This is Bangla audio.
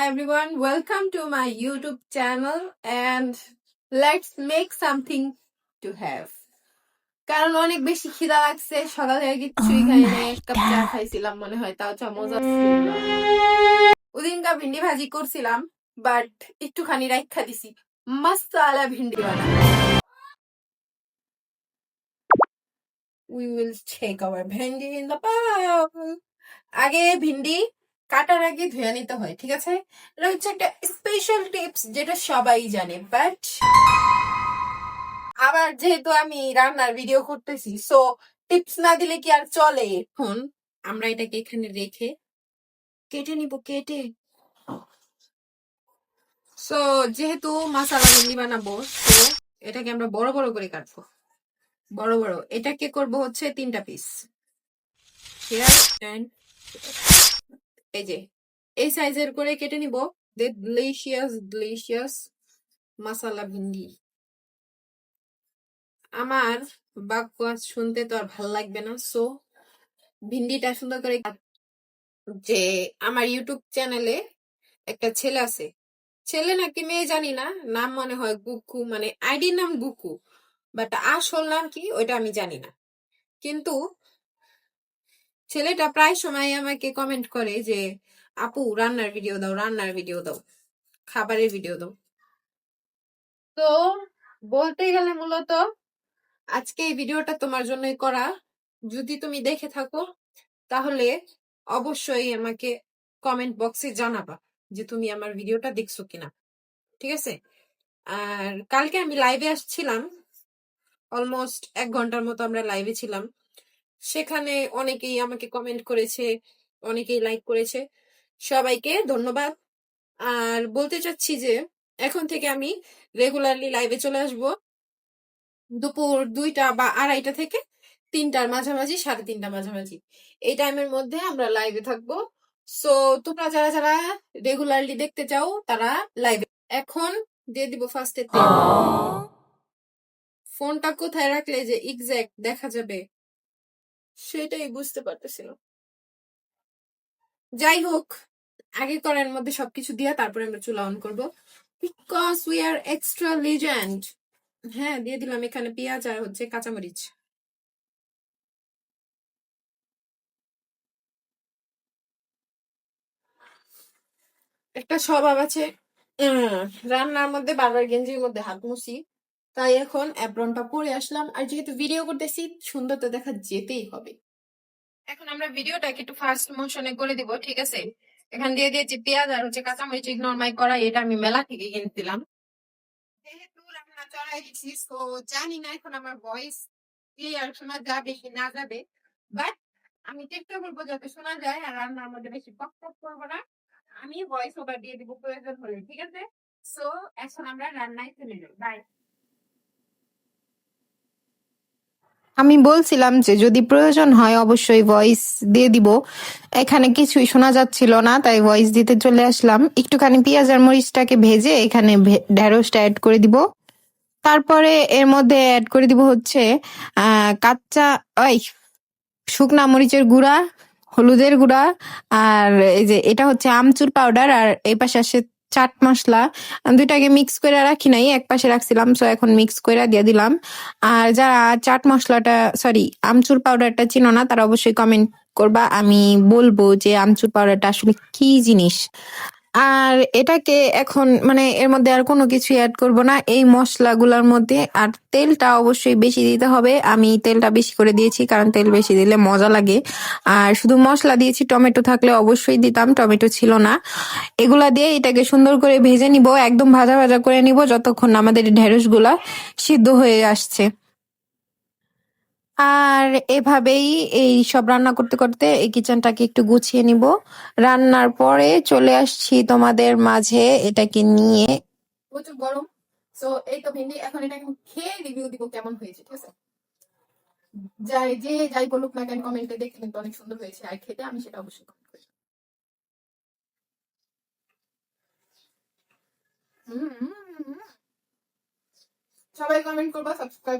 everyone, welcome to my YouTube channel and let's make something to have. কারণ অনেক বেশি খিদা লাগছে, সকালে কিছুই খাই নাই, এক কাপ চা খাইছিলাম মনে হয়, তাও চা মজা ছিল না। ওদিনকা ভিন্ডি ভাজি করছিলাম, বাট একটুখানি রাইখা দিছি মাসালা ভিন্ডি বানাবো। We will take our bhindi in the bowl. আগে ভিন্ডি কাটার আগে ধুয়ে নিতে হয়, ঠিক আছে? এটা হচ্ছে একটা স্পেশাল টিপস যেটা সবাই জানে, বাট আবার যেহেতু আমি রান্নার ভিডিও করতেছি, সো টিপস না দিলে কি আর চলে? এখন আমরা এটাকে এখানে রেখে কেটে নিব, কেটে। সো যেহেতু মশলা ভিন্ডি বানাবো, তো এটাকে আমরা বড় বড় করে কাটবো, বড় বড়। এটাকে করব হচ্ছে 3টা পিস। এই যে এই সাইজের করে কেটে নিব। ডিলিশিয়াস মশলা ভিন্ডি। আমার বাক্য শুনতে তো আর ভাল লাগবে না, সো ভিন্ডিটা সুন্দর করে। যে আমার ইউটিউব চ্যানেলে একটা ছেলে আছে, ছেলে নাকি মেয়ে জানি না, নাম মনে হয় গুকু, মানে আইডি নাম গুকু, বাট আসল নাম কি ওইটা আমি জানি না। কিন্তু ছেলেটা প্রায় সময় আমাকে কমেন্ট করে যে আপু রান্নার ভিডিও দাও, রান্নার ভিডিও দাও, খাবারের ভিডিও দাও। তো বলতে গেলে মূলত আজকে এই ভিডিওটা তোমার জন্যই করা। যদি তুমি দেখে থাকো তাহলে অবশ্যই আমাকে কমেন্ট বক্সে জানাবা যে তুমি আমার ভিডিওটা দেখছো কিনা, ঠিক আছে? আর কালকে আমি লাইভে আসছিলাম, অলমোস্ট 1 ঘন্টার মতো আমরা লাইভে ছিলাম। সেখানে অনেকেই আমাকে কমেন্ট করেছে, অনেকেই লাইক করেছে, সবাইকে ধন্যবাদ। আর বলতে চাচ্ছি যে এখন থেকে আমি রেগুলারলি লাইভে চলে আসব দুপুর 2টা বা 2:30 থেকে 3টার মাঝামাঝি, 3:30টার মাঝামাঝি। এই টাইমের মধ্যে আমরা লাইভে থাকবো। সো তোমরা যারা যারা রেগুলারলি দেখতে চাও তারা লাইভে। এখন দিয়ে দিব ফার্স্টে তেল। ফোনটা কোথায় রাখলে যে এক্সাক্ট দেখা যাবে সেটাই বুঝতে পারতেছি না। যাই হোক, আগে করার মধ্যে সবকিছু দিয়া তারপরে আমরা চুলা অন করবো, because we are extra legend. হ্যাঁ, দিয়ে দিলাম এখানে পেঁয়াজ আর হচ্ছে কাঁচামরিচ। একটা স্বভাব আছে রান্নার মধ্যে বারবার গেঞ্জির মধ্যে হাত মুছি, তাই এখন অ্যাপ্রনটা পরে আসলাম। আর যেহেতু ভিডিও করতেছি, সুন্দর তো দেখা যেতেই হবে। এখন আমরা ভিডিওটাকে একটু ফাস্ট মোশনে করে দিব, ঠিক আছে? এখান দিয়ে দিয়েছি পেঁয়াজ আর হচ্ছে কাঁচামরিচ। ইগনোর মাই করা, এটা আমি মেলা থেকে কিনছিলাম। যেহেতু রান্না চড়াই দিচ্ছি, তো জানি না এখন আমার ভয়েস ক্লিয়ার শোনা যাবে কি না যাবে, বাট আমি চেষ্টা করবো যাতে শোনা যায়। আর রান্নার মধ্যে বেশি পক পক করবো না, আমি ভয়েস ওভার দিয়ে দিব প্রয়োজন হলে, ঠিক আছে? সো এখন আমরা রান্নায় চলে যাই, বাই। আমি বলছিলাম যে যদি প্রয়োজন হয় অবশ্যই ভয়েস দিয়ে দিব। এখানে কিছুই শোনা যাচ্ছিল না, তাই ভয়েস দিতে চলে আসলাম। একটুখানি পেঁয়াজ আর মরিচটাকে ভেজে এখানে ঢেঁড়সটা অ্যাড করে দিব। তারপরে এর মধ্যে অ্যাড করে দিব হচ্ছে কাঁচা শুকনা মরিচের গুঁড়া, হলুদের গুঁড়া, আর এই যে এটা হচ্ছে আমচুর পাউডার, আর এই পাশে আসে চাট মশলা। দুইটাকে মিক্স করে রাখি নাই, এক পাশে রাখছিলাম, সো এখন মিক্স করে দিয়ে দিলাম। আর যারা চাট মশলাটা সরি আমচুর পাউডারটা চিনো না তারা অবশ্যই কমেন্ট করবা, আমি বলবো যে আমচুর পাউডারটা আসলে কি জিনিস। আর এটাকে এখন মানে এর মধ্যে আর কোনো কিছু অ্যাড করব না এই মশলাগুলোর মধ্যে। আর তেলটা অবশ্যই বেশি দিতে হবে, আমি তেলটা বেশি করে দিয়েছি কারণ তেল বেশি দিলে মজা লাগে। আর শুধু মশলা দিয়েছি, টমেটো থাকলে অবশ্যই দিতাম, টমেটো ছিল না। এগুলা দিয়ে এটাকে সুন্দর করে ভেজে নিব, একদম ভাজা ভাজা করে নিব যতক্ষণ আমাদের ঢেঁড়সগুলা সিদ্ধ হয়ে আসছে। আর এভাবেই এই সব রান্না করতে করতে এই কিচেনটাকে একটু গুছিয়ে নিব। রান্নার পরে চলে আসছি তোমাদের মাঝে এটাকে নিয়ে। প্রচুর গরম, সো এই তো ভেন্ডি। এখন এটা খেয়ে রিভিউ দিব কেমন হয়েছে, ঠিক আছে? যাই বলুক না কেন কমেন্টে, দেখতে কিন্তু অনেক সুন্দর হয়েছে, আর খেতে আমি সেটা অবশ্যই কমেন্ট করি। সবাই কমেন্ট করবা, সাবস্ক্রাইব